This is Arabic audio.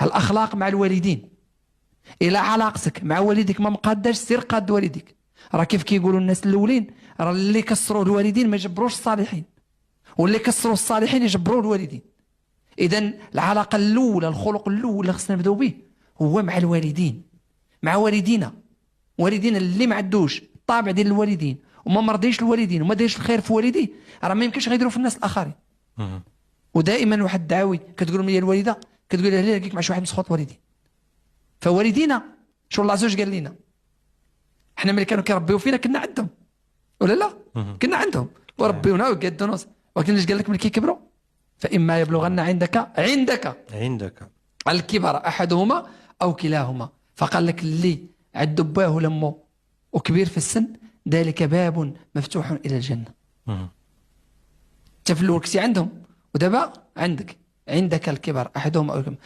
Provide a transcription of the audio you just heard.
الأخلاق مع الوالدين. إلى علاقتك مع والديك ما مقاداش، سير قاد والديك. راه كيف كيقولوا الناس الأولين، راه اللي كسروا الوالدين ما يجبروش الصالحين، واللي كسروا الصالحين يجبروا الوالدين. إذن العلاقة الأولى، الخلق الأول اللي خصنا نبداو به هو مع الوالدين، مع والدينا. والدينا اللي ما عندوش الطابع ديال الوالدين وما مرضيش الوالدين وما دايرش الخير في والديه، راه ما يمكنش غيديروا في الناس الآخرين. ودائما واحد الدعاوي كتقول لي الوالده، كتقول لها لقيت مع شي واحد مسخوط والدين. فوالدينا شو الله عز وجل قال لنا، احنا ملي كانوا كيربيو فينا كنا عندهم ولا لا؟ كنا عندهم وربيونا وقدونا، ولكن اش قال لك ملي كيكبروا؟ فإما يبلغن عندك الكبر أحدهما أو كلاهما. فقال لك اللي عنده باه ولمه وكبير في السن، ذلك باب مفتوح إلى الجنة. انت في الأول كنتي عندهم ودابا عندك الكبر أحدهما أو كلاهما.